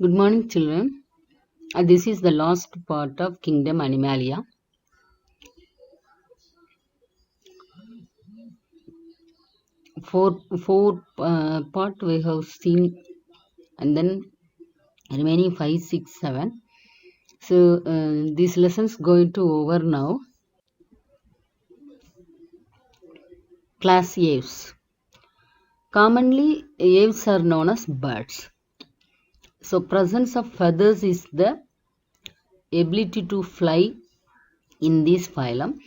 Good morning, children. This is the last part of Kingdom Animalia. Four part we have seen, and then remaining 5, 6, 7. So these lessons going to over now. Class aves. Commonly, aves are known as birds. So presence of feathers is the ability to fly in this phylum.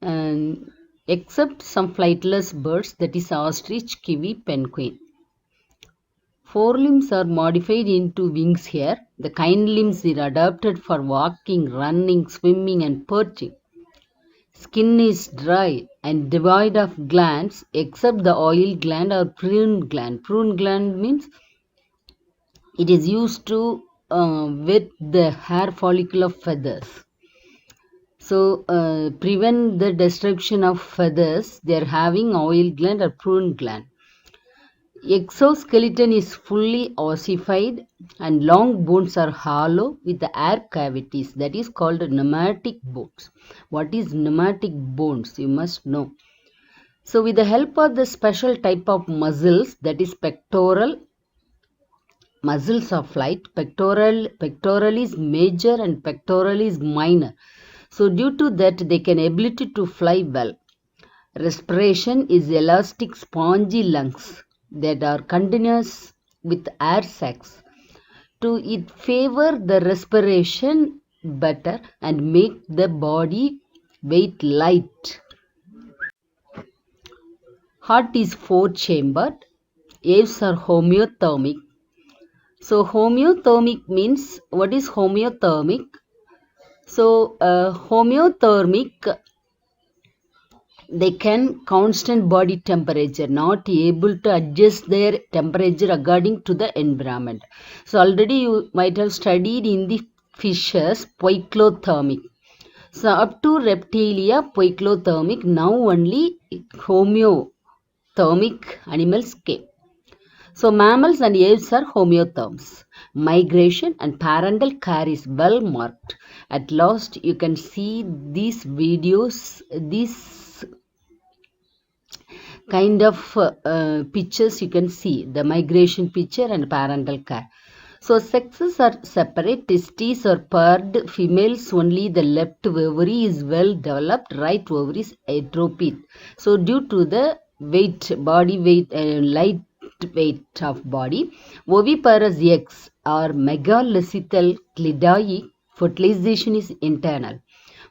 And except some flightless birds, that is ostrich, kiwi, penguin. Forelimbs are modified into wings here. The hind limbs are adapted for walking, running, swimming, and perching. Skin is dry and devoid of glands except the oil gland or prune gland. Prune gland means it is used to wet the hair follicle of feathers. So, prevent the destruction of feathers, they are having oil gland or prune gland. Exoskeleton is fully ossified and long bones are hollow with the air cavities, that is called pneumatic bones. What is pneumatic bones? You must know. So with the help of the special type of muscles, that is pectoral muscles of flight, pectoral is major and pectoral is minor. So due to that they can ability to fly well. Respiration is elastic spongy lungs that are continuous with air sacs. To it favor the respiration better and make the body weight light. Heart is four-chambered. Aves are homeothermic. So homeothermic means, what is homeothermic? So homeothermic, they can constant body temperature, not able to adjust their temperature according to the environment. So already you might have studied in the fishes poikilothermic. So up to reptilia poikilothermic, now only homeothermic animals came. So mammals and aves are homeotherms. Migration and parental care is well marked. At last you can see these videos, these kind of pictures you can see, the migration picture and parental care. So sexes are separate, testes are paired, females only the left ovary is well developed, right ovary is atrophied. So due to the weight, body weight, light weight of body, oviparous eggs are megalocecal cladioic, fertilization is internal.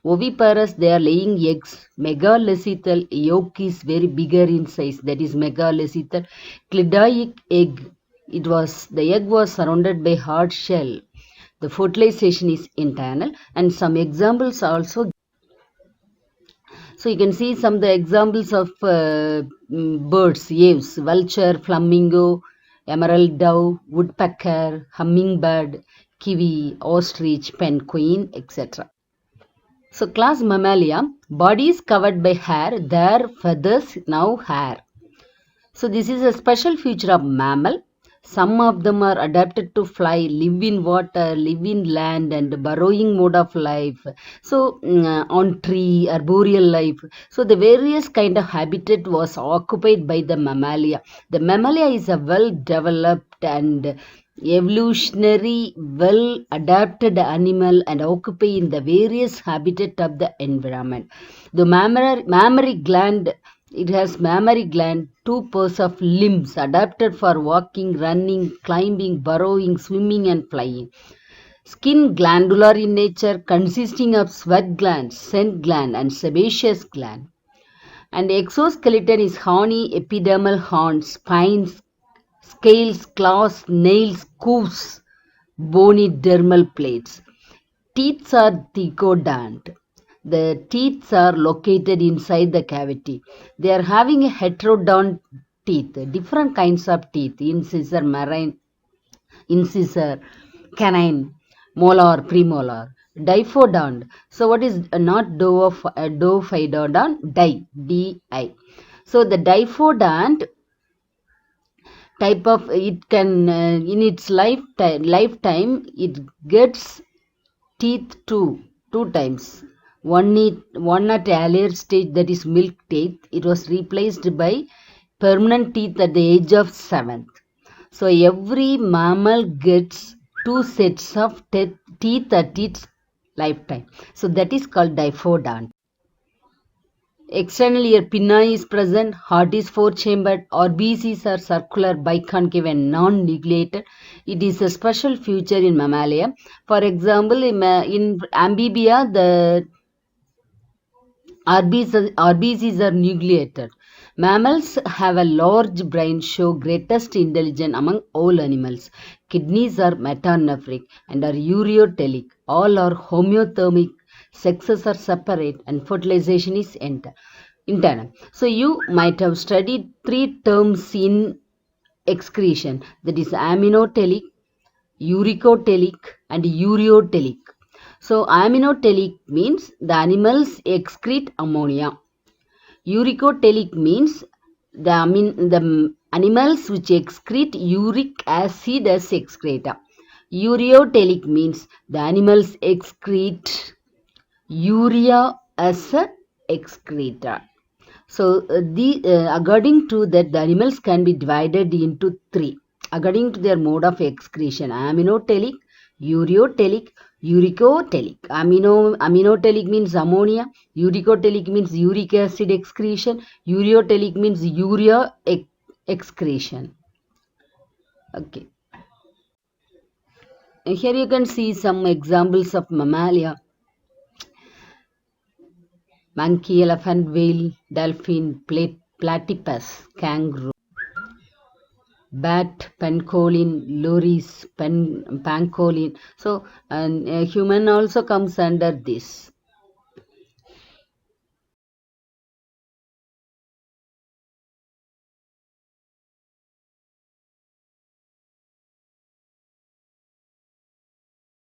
Oviparous, they are laying eggs. Megalocecal yolk is very bigger in size, that is megalocecal. Cladioic egg, the egg was surrounded by hard shell. The fertilization is internal, and some examples also. So you can see some of the examples of birds, aves, vulture, flamingo, emerald dove, woodpecker, hummingbird, kiwi, ostrich, penguin, etc. So class Mammalia, body is covered by hair, their feathers now hair. So this is a special feature of mammal. Some of them are adapted to fly, live in water, live in land, and burrowing mode of life. So on tree, arboreal life. So the various kind of habitat was occupied by the mammalia. The mammalia is a well developed and evolutionary well adapted animal and occupy in the various habitat of the environment. The mammary gland, it has mammary gland, two pairs of limbs adapted for walking, running, climbing, burrowing, swimming and flying. Skin glandular in nature, consisting of sweat gland, scent gland and sebaceous gland. And exoskeleton is horny epidermal horns, spines, scales, claws, nails, hooves, bony dermal plates. Teeth are thecodont. The teeth are located inside the cavity. They are having a heterodont teeth, different kinds of teeth, incisor, marine, incisor, canine, molar, premolar, diphodont. So what is not diphyodont? D-I. So the diphodont type of it can in its lifetime it gets teeth two times. One at earlier stage, that is milk teeth. It was replaced by permanent teeth at the age of 7th. So every mammal gets two sets of teeth at its lifetime. So that is called diffodont. External ear pinna is present, heart is four-chambered, orbices are circular, biconcave and non-nucleated. It is a special feature in Mammalia. For example, in Amphibia, the orbices are nucleated. Mammals have a large brain, show greatest intelligence among all animals. Kidneys are metanephric and are ureotelic. All are homeothermic. Sexes are separate and fertilization is internal. So you might have studied three terms in excretion, that is aminotelic, uricotelic and ureotelic. So aminotelic means the animals excrete ammonia. Uricotelic means the animals which excrete uric acid as excreta. Ureotelic means the animals excrete urea as a excreta. So according to that, the animals can be divided into three according to their mode of excretion: aminotelic, ureotelic, uricotelic. Aminotelic means ammonia, uricotelic means uric acid excretion, ureotelic means urea excretion. Okay. Here you can see some examples of mammalia: monkey, elephant, whale, dolphin, platypus, kangaroo, bat, pangolin, loris, pangolin. So, human also comes under this.